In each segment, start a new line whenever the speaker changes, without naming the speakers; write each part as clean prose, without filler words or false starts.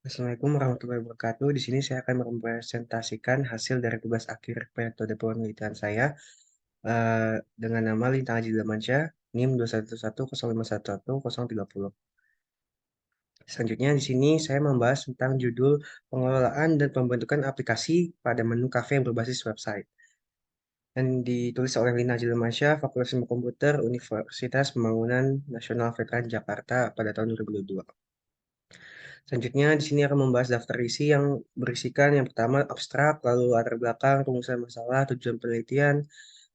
Assalamualaikum warahmatullahi wabarakatuh. Di sini saya akan merepresentasikan hasil dari tugas akhir metode penelitian saya dengan nama Lintang Haji Damansyah, NIM 21105110030. Selanjutnya di sini saya membahas tentang judul pengelolaan dan pembentukan aplikasi pada menu kafe yang berbasis website. Dan ditulis oleh Lina Haji Damansyah, Fakultas Ilmu Komputer, Universitas Pembangunan Nasional Veteran Jakarta pada tahun 2022. Selanjutnya di sini akan membahas daftar isi yang berisikan yang pertama abstrak, lalu latar belakang, rumusan masalah, tujuan penelitian,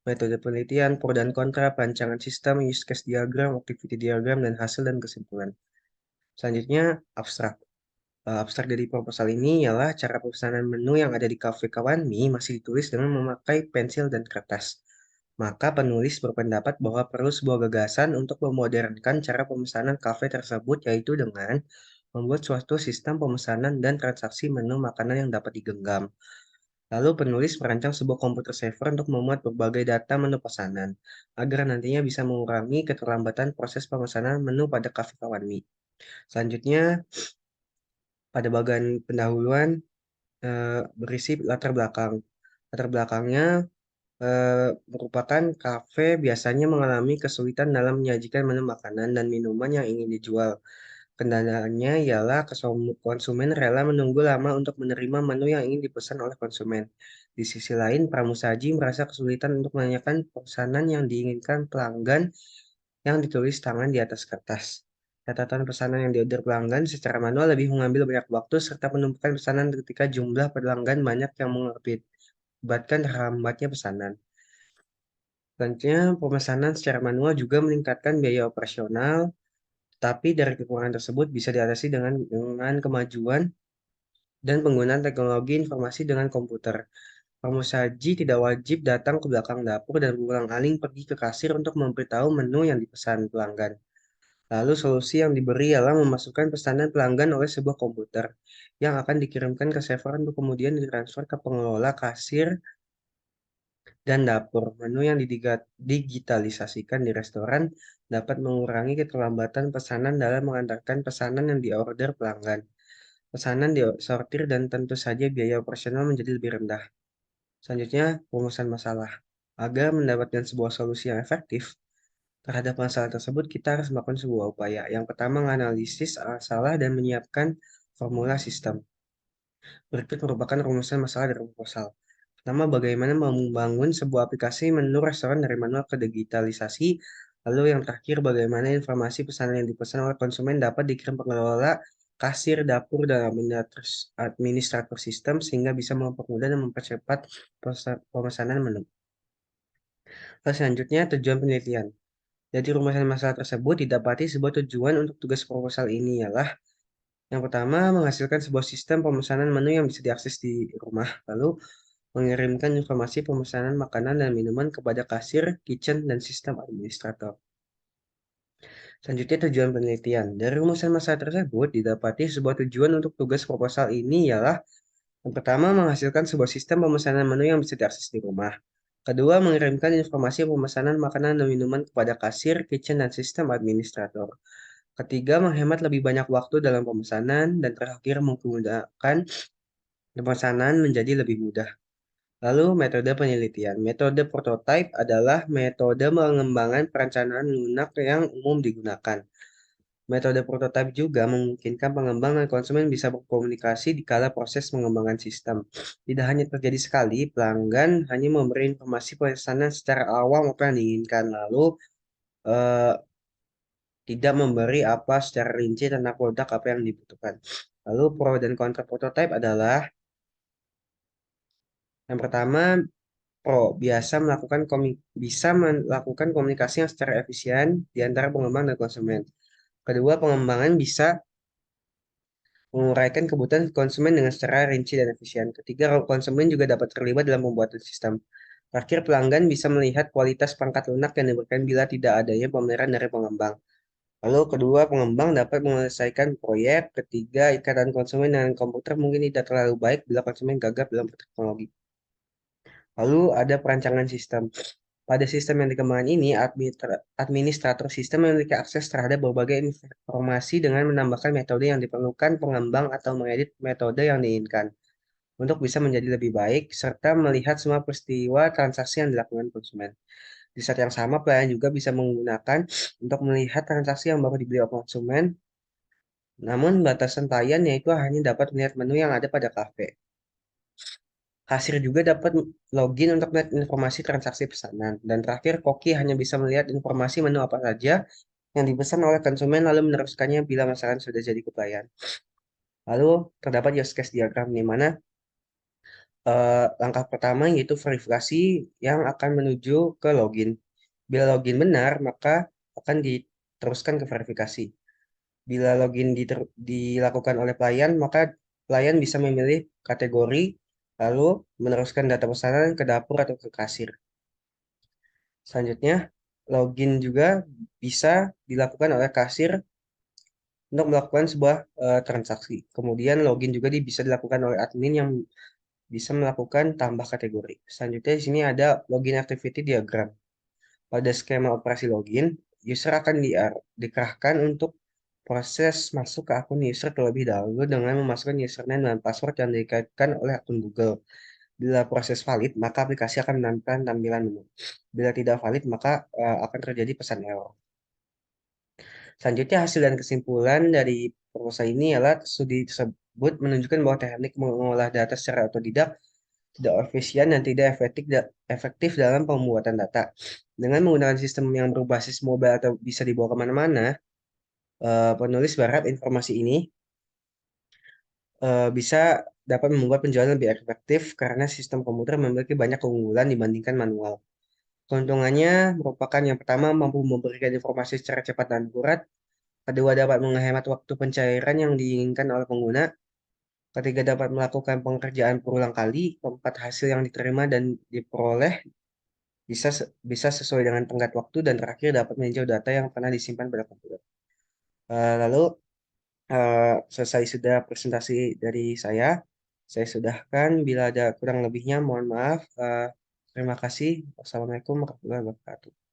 metode penelitian, pro dan kontra, perancangan sistem, use case diagram, activity diagram, dan hasil dan kesimpulan. Selanjutnya abstrak. Abstrak dari proposal ini ialah cara pemesanan menu yang ada di Cafe Kawanmi masih ditulis dengan memakai pensil dan kertas. Maka penulis berpendapat bahwa perlu sebuah gagasan untuk memodernkan cara pemesanan kafe tersebut, yaitu dengan membuat suatu sistem pemesanan dan transaksi menu makanan yang dapat digenggam. Lalu penulis merancang sebuah komputer saver untuk memuat berbagai data menu pesanan, agar nantinya bisa mengurangi keterlambatan proses pemesanan menu pada Cafe Kawanmi. Selanjutnya, pada bagian pendahuluan berisi latar belakang. Latar belakangnya merupakan kafe biasanya mengalami kesulitan dalam menyajikan menu makanan dan minuman yang ingin dijual. Kendalanya ialah konsumen rela menunggu lama untuk menerima menu yang ingin dipesan oleh konsumen. Di sisi lain, pramusaji merasa kesulitan untuk menanyakan pesanan yang diinginkan pelanggan yang ditulis tangan di atas kertas. Catatan pesanan yang diorder pelanggan secara manual lebih mengambil banyak waktu serta penumpukan pesanan ketika jumlah pelanggan banyak yang mengakibatkan terhambatnya pesanan. Selanjutnya, pemesanan secara manual juga meningkatkan biaya operasional, tapi dari kekurangan tersebut bisa diatasi dengan kemajuan dan penggunaan teknologi informasi dengan komputer. Pengusaji tidak wajib datang ke belakang dapur dan berulang-aling pergi ke kasir untuk memberitahu menu yang dipesan pelanggan. Lalu solusi yang diberi ialah memasukkan pesanan pelanggan oleh sebuah komputer yang akan dikirimkan ke server untuk kemudian ditransfer ke pengelola kasir dan dapur. Menu yang digitalisasikan di restoran dapat mengurangi keterlambatan pesanan dalam mengantarkan pesanan yang diorder pelanggan. Pesanan disortir dan tentu saja biaya operasional menjadi lebih rendah. Selanjutnya, rumusan masalah. Agar mendapatkan sebuah solusi yang efektif terhadap masalah tersebut, kita harus melakukan sebuah upaya. Yang pertama, menganalisis masalah dan menyiapkan formula sistem. Berikut merupakan rumusan masalah dari proposal. Pertama, bagaimana membangun sebuah aplikasi menu restoran dari manual ke digitalisasi. Lalu yang terakhir, bagaimana informasi pesanan yang dipesan oleh konsumen dapat dikirim pengelola, kasir, dapur, dan administrator sistem sehingga bisa mempermudah dan mempercepat pemesanan menu. Lalu selanjutnya, tujuan penelitian. Jadi rumusan masalah tersebut didapati sebuah tujuan untuk tugas proposal ini ialah yang pertama, menghasilkan sebuah sistem pemesanan menu yang bisa diakses di rumah. Lalu, mengirimkan informasi pemesanan makanan dan minuman kepada kasir, kitchen, dan sistem administrator. Selanjutnya tujuan penelitian. Dari rumusan masalah tersebut didapati sebuah tujuan untuk tugas proposal ini ialah yang pertama menghasilkan sebuah sistem pemesanan menu yang bisa diakses di rumah. Kedua, mengirimkan informasi pemesanan makanan dan minuman kepada kasir, kitchen, dan sistem administrator. Ketiga, menghemat lebih banyak waktu dalam pemesanan. Dan terakhir, memudahkan pemesanan menjadi lebih mudah. Lalu metode penelitian. Metode prototype adalah metode pengembangan perencanaan lunak yang umum digunakan. Metode prototype juga memungkinkan pengembang dan konsumen bisa berkomunikasi di kala proses pengembangan sistem. Tidak hanya terjadi sekali, pelanggan hanya memberi informasi pesanan secara awam apa yang diinginkan, lalu eh, tidak memberi apa secara rinci tentang produk apa yang dibutuhkan. Lalu pro dan kontra prototype adalah yang pertama, Pro bisa melakukan komunikasi yang secara efisien di antara pengembang dan konsumen. Kedua, pengembangan bisa menguraikan kebutuhan konsumen dengan secara rinci dan efisien. Ketiga, konsumen juga dapat terlibat dalam pembuatan sistem. Terakhir, pelanggan bisa melihat kualitas perangkat lunak yang diberikan bila tidak adanya pameran dari pengembang. Lalu kedua, pengembang dapat menyelesaikan proyek. Ketiga, ikatan konsumen dengan komputer mungkin tidak terlalu baik bila konsumen gagap dalam teknologi. Lalu ada perancangan sistem. Pada sistem yang dikembangkan ini, administrator sistem memiliki akses terhadap berbagai informasi dengan menambahkan metode yang diperlukan pengembang atau mengedit metode yang diinginkan untuk bisa menjadi lebih baik, serta melihat semua peristiwa transaksi yang dilakukan konsumen. Di saat yang sama, pelayan juga bisa menggunakan untuk melihat transaksi yang baru dibeli oleh konsumen, namun batasan pelayan yaitu hanya dapat melihat menu yang ada pada kafe. Kasir juga dapat login untuk melihat informasi transaksi pesanan. Dan terakhir, koki hanya bisa melihat informasi menu apa saja yang dipesan oleh konsumen lalu meneruskannya bila masakan sudah jadi ke pelayan. Lalu terdapat use case diagram di mana langkah pertama yaitu verifikasi yang akan menuju ke login. Bila login benar, maka akan diteruskan ke verifikasi. Bila login dilakukan oleh pelayan, maka pelayan bisa memilih kategori, lalu meneruskan data pesanan ke dapur atau ke kasir. Selanjutnya, login juga bisa dilakukan oleh kasir untuk melakukan sebuah transaksi. Kemudian login juga bisa dilakukan oleh admin yang bisa melakukan tambah kategori. Selanjutnya di sini ada login activity diagram. Pada skema operasi login, user akan dikerahkan untuk proses masuk ke akun user terlebih dahulu dengan memasukkan username dan password yang dikaitkan oleh akun Google. Bila proses valid, maka aplikasi akan menampilkan tampilan menu. Bila tidak valid, maka akan terjadi pesan error. Selanjutnya, hasil dan kesimpulan dari proposal ini adalah studi tersebut menunjukkan bahwa teknik mengolah data secara otodidak tidak efisien dan tidak efektif dalam pembuatan data. Dengan menggunakan sistem yang berbasis mobile atau bisa dibawa kemana-mana, penulis berharap informasi ini bisa dapat membuat penjualan lebih efektif karena sistem komputer memiliki banyak keunggulan dibandingkan manual. Keuntungannya merupakan yang pertama mampu memberikan informasi secara cepat dan akurat, kedua dapat menghemat waktu pencairan yang diinginkan oleh pengguna, ketiga dapat melakukan pengerjaan berulang kali, keempat hasil yang diterima dan diperoleh bisa sesuai dengan tenggat waktu, dan terakhir dapat meninjau data yang pernah disimpan pada komputer. Lalu selesai sudah presentasi dari saya sudahkan. Bila ada kurang lebihnya, mohon maaf. Terima kasih. Wassalamualaikum warahmatullahi wabarakatuh.